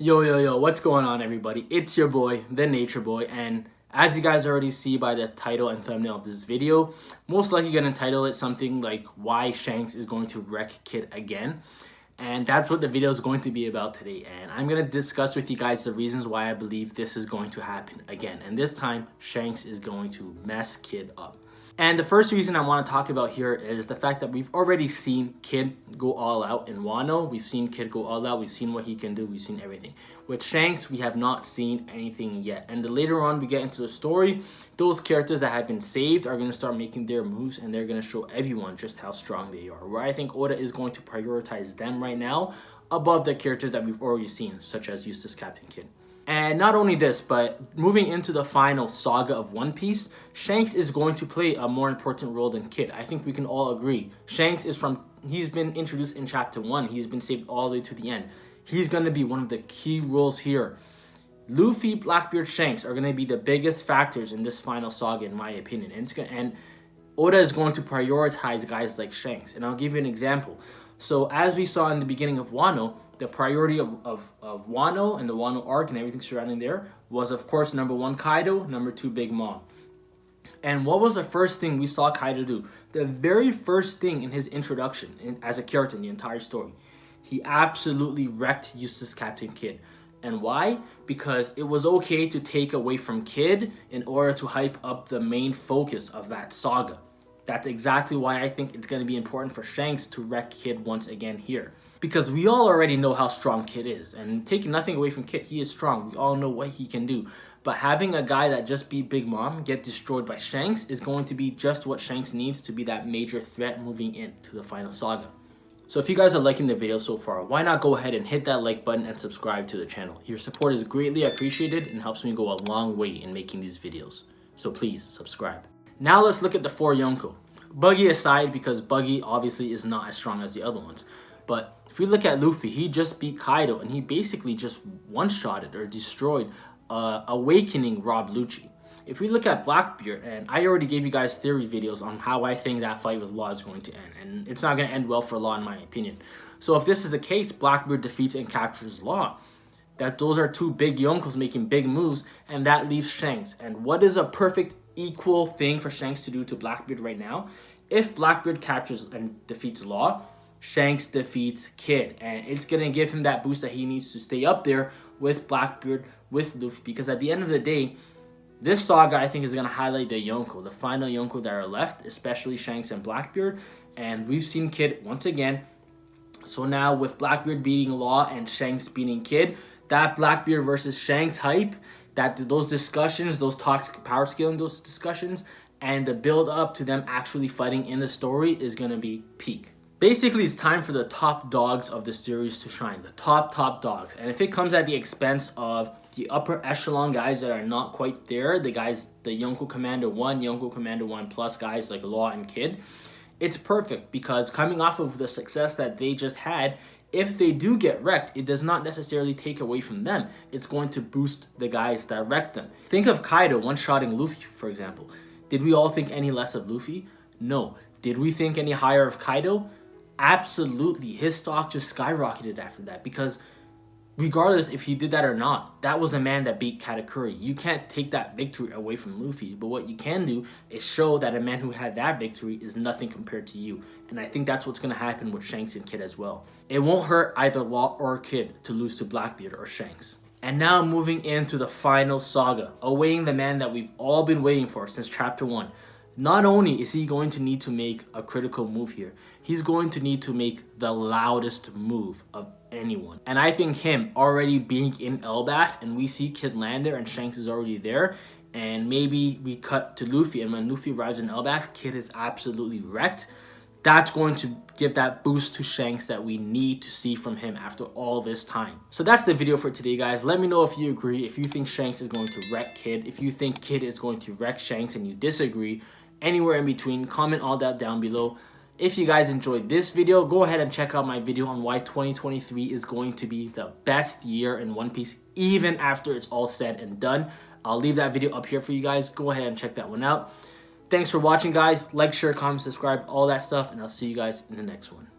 Yo, what's going on, everybody? It's your boy, the Nature Boy, and as you guys already see by the title and thumbnail of this video, most likely gonna title it something like why Shanks is going to wreck Kid again. And that's what the video is going to be about today, and I'm gonna discuss with you guys the reasons why I believe this is going to happen again. And this time, Shanks is going to mess Kid up. And the first reason I want to talk about here is the fact that we've already seen Kid go all out in Wano. We've seen Kid go all out. We've seen what he can do. We've seen everything. With Shanks, we have not seen anything yet. And later on we get into the story, those characters that have been saved are going to start making their moves, and they're going to show everyone just how strong they are. Where I think Oda is going to prioritize them right now above the characters that we've already seen, such as Eustace Captain Kid. And not only this, but moving into the final saga of One Piece, Shanks is going to play a more important role than Kid. I think we can all agree. Shanks he's been introduced in chapter 1. He's been saved all the way to the end. He's going to be one of the key roles here. Luffy, Blackbeard, Shanks are going to be the biggest factors in this final saga, in my opinion. And Oda is going to prioritize guys like Shanks. And I'll give you an example. So as we saw in the beginning of Wano, the priority of Wano and the Wano arc and everything surrounding there was, of course, number 1, Kaido, number 2, Big Mom. And what was the first thing we saw Kaido do? The very first thing in his introduction as a character in the entire story, he absolutely wrecked Eustace Captain Kid. And why? Because it was okay to take away from Kid in order to hype up the main focus of that saga. That's exactly why I think it's going to be important for Shanks to wreck Kid once again here. Because we all already know how strong Kid is. And taking nothing away from Kid, he is strong. We all know what he can do. But having a guy that just beat Big Mom get destroyed by Shanks is going to be just what Shanks needs to be that major threat moving into the final saga. So if you guys are liking the video so far, why not go ahead and hit that like button and subscribe to the channel. Your support is greatly appreciated and helps me go a long way in making these videos. So please subscribe. Now let's look at the 4 Yonko. Buggy aside, because Buggy obviously is not as strong as the other ones. But if we look at Luffy, he just beat Kaido and he basically just one-shotted or destroyed Awakening Rob Lucci. If we look at Blackbeard, and I already gave you guys theory videos on how I think that fight with Law is going to end. And it's not going to end well for Law in my opinion. So if this is the case, Blackbeard defeats and captures Law. Those are 2 big Yonkos making big moves, and that leaves Shanks. And what is a perfect equal thing for Shanks to do to Blackbeard right now? If Blackbeard captures and defeats Law, Shanks defeats Kid, and it's going to give him that boost that he needs to stay up there with Blackbeard, with Luffy, because at the end of the day, this saga I think is going to highlight the Yonko, the final Yonko that are left, especially Shanks and Blackbeard, and we've seen Kid once again. So now with Blackbeard beating Law and Shanks beating Kid, that Blackbeard versus Shanks hype, those discussions, those talks, power scaling, those discussions, and the build up to them actually fighting in the story is going to be peak. Basically, it's time for the top dogs of the series to shine. The top dogs. And if it comes at the expense of the upper echelon guys that are not quite there, the Yonko Commander 1, Yonko Commander 1 plus guys like Law and Kid, it's perfect because coming off of the success that they just had, if they do get wrecked, it does not necessarily take away from them. It's going to boost the guys that wrecked them. Think of Kaido one-shotting Luffy, for example. Did we all think any less of Luffy? No. Did we think any higher of Kaido? Absolutely. His stock just skyrocketed after that because regardless if he did that or not, that was the man that beat Katakuri. You can't take that victory away from Luffy, but what you can do is show that a man who had that victory is nothing compared to you. And I think that's what's going to happen with Shanks and Kid as well. It won't hurt either Law or Kid to lose to Blackbeard or Shanks. And now moving into the final saga, awaiting the man that we've all been waiting for since chapter 1. Not only is he going to need to make a critical move here, he's going to need to make the loudest move of anyone. And I think him already being in Elbaf and we see Kid land there and Shanks is already there, and maybe we cut to Luffy, and when Luffy arrives in Elbaf, Kid is absolutely wrecked. That's going to give that boost to Shanks that we need to see from him after all this time. So that's the video for today, guys. Let me know if you agree, if you think Shanks is going to wreck Kid, if you think Kid is going to wreck Shanks and you disagree. Anywhere in between, comment all that down below. If you guys enjoyed this video, go ahead and check out my video on why 2023 is going to be the best year in One Piece, even after it's all said and done. I'll leave that video up here for you guys. Go ahead and check that one out. Thanks for watching, guys. Like, share, comment, subscribe, all that stuff, and I'll see you guys in the next one.